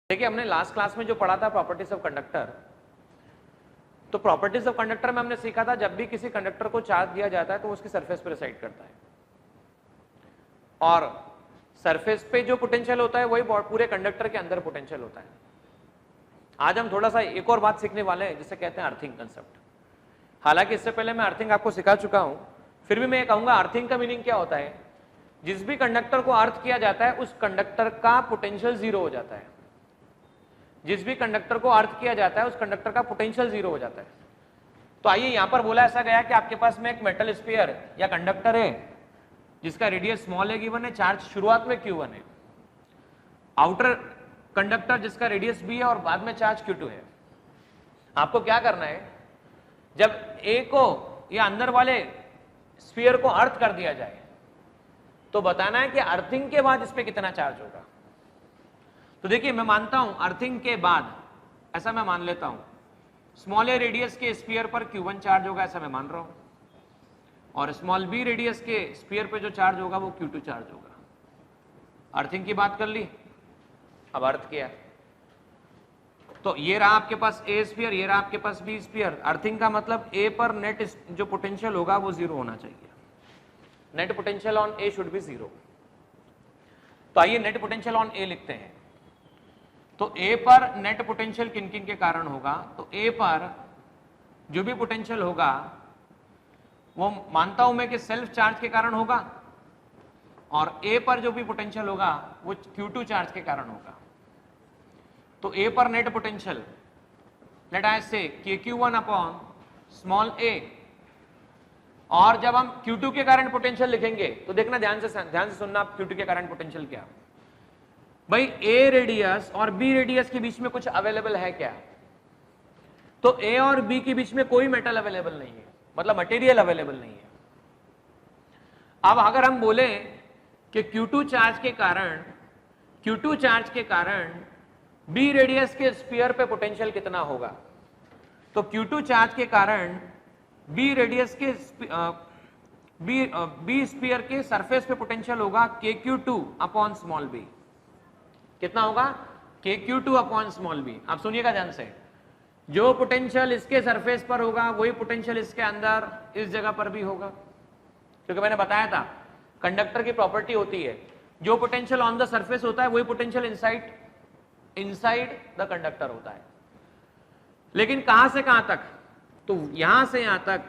देखिए हमने last class में जो पढ़ा था प्रॉपर्टीज ऑफ कंडक्टर, तो प्रॉपर्टीज ऑफ कंडक्टर में हमने सीखा था जब भी किसी कंडक्टर को चार्ज दिया जाता है तो उसकी सरफेस पर रिसाइड करता है, और सरफेस पे जो पोटेंशियल होता है वही पूरे कंडक्टर के अंदर पोटेंशियल होता है। आज हम थोड़ा सा एक और बात सीखने वाले हैं जिसे कहते हैं अर्थिंग कंसेप्ट। हालांकि इससे पहले मैं अर्थिंग आपको सिखा चुका हूं, फिर भी मैं कहूंगा अर्थिंग का मीनिंग क्या होता है। जिस भी कंडक्टर को अर्थ किया जाता है उस कंडक्टर का पोटेंशियल जीरो हो जाता है। जिस भी कंडक्टर को अर्थ किया जाता है उस कंडक्टर का पोटेंशियल जीरो हो जाता है। तो आइए यहां पर बोला ऐसा गया कि आपके पास में एक मेटल स्फीयर या कंडक्टर है जिसका रेडियस स्मॉल है गिवन है, चार्ज शुरुआत में Q1 है, आउटर कंडक्टर जिसका रेडियस B है और बाद में चार्ज Q2 है। आपको क्या करना है, जब A को या अंदर वाले स्फीयर को अर्थ कर दिया जाए तो बताना है कि अर्थिंग के बाद इस पे कितना चार्ज होगा। तो देखिए मैं मानता हूं अर्थिंग के बाद, ऐसा मैं मान लेता हूं, स्मॉल ए रेडियस के स्फीयर पर Q1 चार्ज होगा, ऐसा मैं मान रहा हूं, और स्मॉल बी रेडियस के स्फीयर पे जो चार्ज होगा वो Q2 चार्ज होगा। अर्थिंग की बात कर ली, अब अर्थ किया, तो ये रहा आपके पास ए स्फीयर, ये रहा आपके पास बी स्फीयर। अर्थिंग का मतलब ए पर नेट जो पोटेंशियल होगा वो जीरो होना चाहिए। Net potential on A should be zero. तो आइए नेट पोटेंशियल ऑन ए लिखते हैं। तो ए पर नेट पोटेंशियल किन किन के कारण होगा, तो ए पर जो भी पोटेंशियल होगा वो मानता हूं मैं कि सेल्फ चार्ज के कारण होगा, और ए पर जो भी पोटेंशियल होगा वो Q2 चार्ज के कारण होगा। तो ए पर नेट पोटेंशियल लेट आई से KQ1 अपॉन स्मॉल ए, और जब हम Q2 के कारण पोटेंशियल लिखेंगे तो देखना ध्यान से सुनना आप, Q2 के कारण पोटेंशियल क्या भाई, ए रेडियस और बी रेडियस के बीच में कुछ अवेलेबल है क्या, तो ए और बी के बीच में कोई मेटल अवेलेबल नहीं है, मतलब मटेरियल अवेलेबल नहीं है। अब अगर हम बोले कि Q2 चार्ज के कारण बी रेडियस के स्फीयर पे पोटेंशियल कितना होगा, तो Q2 चार्ज के कारण बी रेडियस के बी स्फीयर के सरफेस पे पोटेंशियल होगा KQ2 अपॉन स्मॉल बी। कितना होगा, KQ2 अपॉन स्मॉल बी। आप सुनिएगा ध्यान से, जो पोटेंशियल इसके सरफेस पर होगा वही पोटेंशियल इसके अंदर इस जगह पर भी होगा, क्योंकि मैंने बताया था कंडक्टर की प्रॉपर्टी होती है जो पोटेंशियल ऑन द सरफेस होता है वही पोटेंशियल इनसाइड द कंडक्टर होता है। लेकिन कहां से कहां तक, तो यहां से यहां तक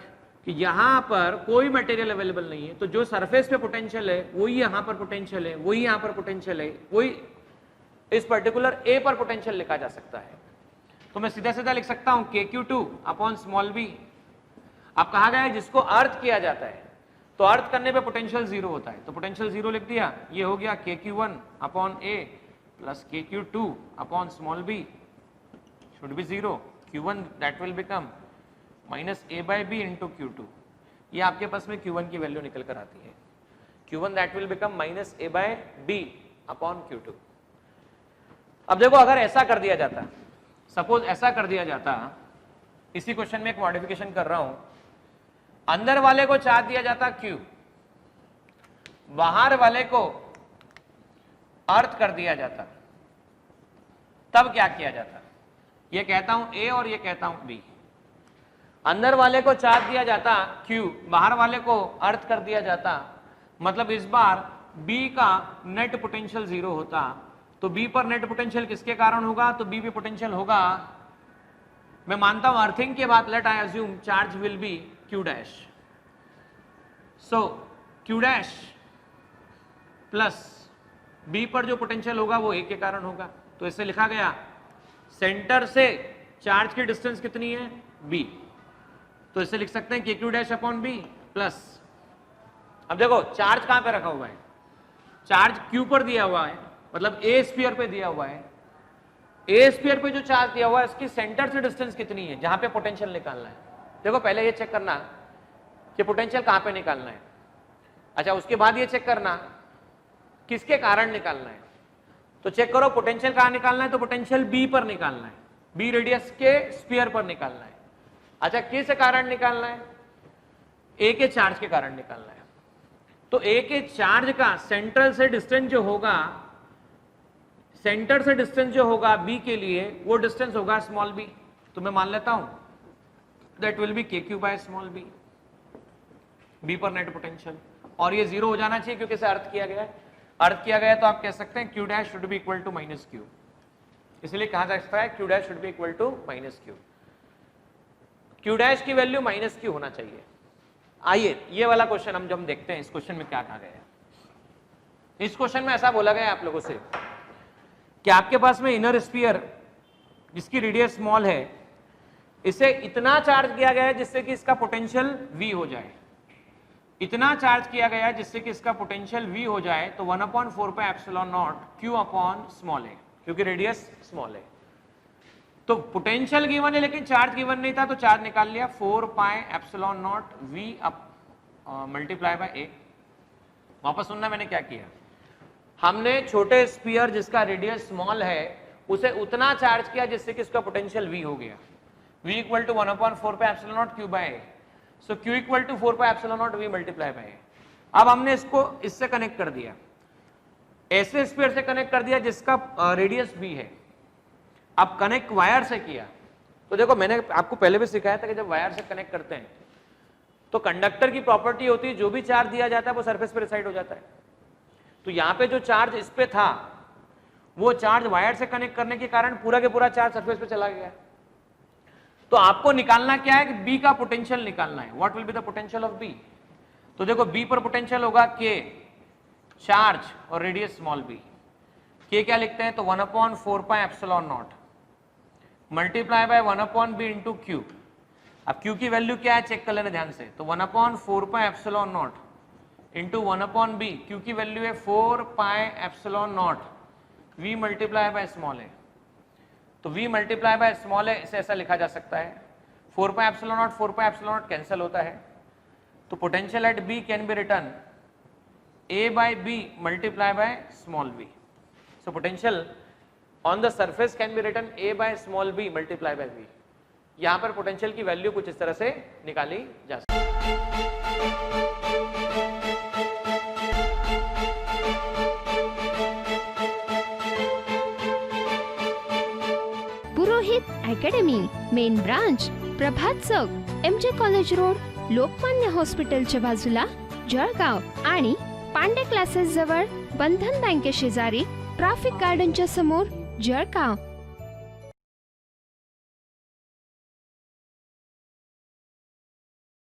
कि यहां पर कोई मटेरियल अवेलेबल नहीं है, तो जो सरफेस पे पोटेंशियल है वही यहां पर पोटेंशियल है, वही यहां पर पोटेंशियल है, वही इस पर्टिकुलर ए पर पोटेंशियल लिखा जा सकता है। तो मैं सीधा सीधा लिख सकता हूं KQ2 अपॉन स्मॉल बी। अब कहा गया है जिसको अर्थ किया जाता है तो अर्थ करने पे पोटेंशियल जीरो होता है, तो पोटेंशियल जीरो लिख दिया। ये हो गया KQ1 upon a plus KQ2 upon small b should be zero. Q1 that will become minus a by b into Q2। ये आपके पास में Q1 की वैल्यू निकल कर आती है। Q1 that will become minus a by b upon Q2। अब देखो अगर ऐसा कर दिया जाता, सपोज ऐसा कर दिया जाता, इसी क्वेश्चन में एक मॉडिफिकेशन कर रहा हूं, अंदर वाले को चार्ज दिया जाता Q, बाहर वाले को अर्थ कर दिया जाता, तब क्या किया जाता, ये कहता हूं A और ये कहता हूं B। अंदर वाले को चार्ज दिया जाता Q, बाहर वाले को अर्थ कर दिया जाता, मतलब इस बार B का नेट पोटेंशियल जीरो होता। तो B पर नेट पोटेंशियल किसके कारण होगा, तो B पे पोटेंशियल होगा, मैं मानता हूं अर्थिंग के बाद let I assume charge will be Q dash. So Q dash plus B पर जो पोटेंशियल होगा वो A के कारण होगा। तो इसे लिखा गया सेंटर से चार्ज की डिस्टेंस कितनी है B, तो इसे लिख सकते हैं KQ dash upon B plus, अब देखो चार्ज कहां पे रखा हुआ है, चार्ज Q पर दिया हुआ है, मतलब A स्फीयर पे दिया हुआ है। A स्फीयर पे जो चार्ज दिया हुआ है उसकी सेंटर से डिस्टेंस कितनी है जहां पे पोटेंशियल निकालना है। देखो पहले ये चेक करना कि पोटेंशियल कहां पे निकालना है, अच्छा उसके बाद ये चेक करना किसके कारण निकालना है। तो चेक करो पोटेंशियल कहां निकालना है, तो पोटेंशियल B पर निकालना है, B रेडियस के स्फीयर पर निकालना है। अच्छा किस कारण निकालना है, A के चार्ज के कारण निकालना है। तो A के चार्ज का सेंट्रल से डिस्टेंस जो होगा सेंटर से डिस्टेंस जो होगा बी के लिए वो डिस्टेंस होगा स्मॉल बी, तो मैं मान लेता हूं that will be k q by small b, b पर नेट पोटेंशियल, और ये 0 हो जाना चाहिए क्योंकि इसे अर्थ किया गया है। अर्थ किया गया है तो आप कह सकते हैं q dash should be equal to minus q, इसलिए कहा जा सकता है q dash should be equal to minus q, q dash की वैल्यू माइनस क्यू होना चाहिए। आइए ये वाला क्वेश्चन हम देखते हैं, इस क्वेश्चन में क्या कहा गया है। इस क्वेश्चन में ऐसा बोला गया है आप लोगों से कि आपके पास में इनर स्फीयर जिसकी रेडियस स्मॉल है, इसे इतना चार्ज किया गया है जिससे कि इसका पोटेंशियल V हो जाए, इतना चार्ज किया गया है जिससे कि इसका पोटेंशियल V हो जाए, तो 1/4 pi epsilon naught Q upon small है, क्योंकि रेडियस स्मॉल है। तो पोटेंशियल गिवन है लेकिन चार्ज गिवन नहीं था, तो चार्ज निकाल लिया 4 pi epsilon naught V multiply by A। वापस सुनना मैंने क्या किया, हमने छोटे स्फीयर जिसका रेडियस स्मॉल है उसे उतना चार्ज किया जिससे कि इसका पोटेंशियल V हो गया, V equal to 1/4 pi epsilon naught Q by A, so Q equal to 4 pi epsilon naught V multiply by A। अब हमने इसको इससे कनेक्ट कर दिया, ऐसे स्फीयर से कनेक्ट कर दिया जिसका रेडियस B है। अब कनेक्ट वायर से किया, तो देखो मैंने आपको पहले भी सिखाया था कि जब वायर से कनेक्ट करते हैं तो कंडक्टर की प्रॉपर्टी होती है जो भी चार्ज दिया जाता है वो सरफेस पे रिसाइड हो जाता है। तो यहाँ पे जो चार्ज इस पे था वो चार्ज वायर से कनेक्ट करने के कारण पूरा के पूरा चार्ज सरफेस पे चला गया। तो आपको निकालना क्या है कि बी का पोटेंशियल निकालना है, what will be the potential of b. तो देखो बी पर पोटेंशियल होगा के, चार्ज और रेडियस स्मॉल बी, के क्या लिखते हैं तो 1/4 pi epsilon not multiply by 1/b into Q. अब क्यू की वैल्यू क्या है चेक कर लेना ध्यान से, तो 1/4 pi epsilon not into 1/b, Q की वैल्यू है 4 pi epsilon naught v multiply by small है, तो v मल्टीप्लाई बाय स्मॉल है, इसे ऐसा लिखा जा सकता है 4 pi epsilon not 4 pi epsilon not cancel होता है, तो potential at b can be return a by b multiply by small b. So potential on the surface can be written a by small b multiply by b. यहाँ पर potential की value कुछ इस तरह से निकाली जा सकती है। पुरोहित अकॅडमी, मेन ब्रांच प्रभात चौक, MJ कॉलेज रोड, लोकमान्य हॉस्पिटलच्या बाजूला, जळगाव आणि पांडे क्लासेस जवळ, बंधन बँके शेजारी, ट्रॅफिक गार्डनच्या समोर, जळगाव।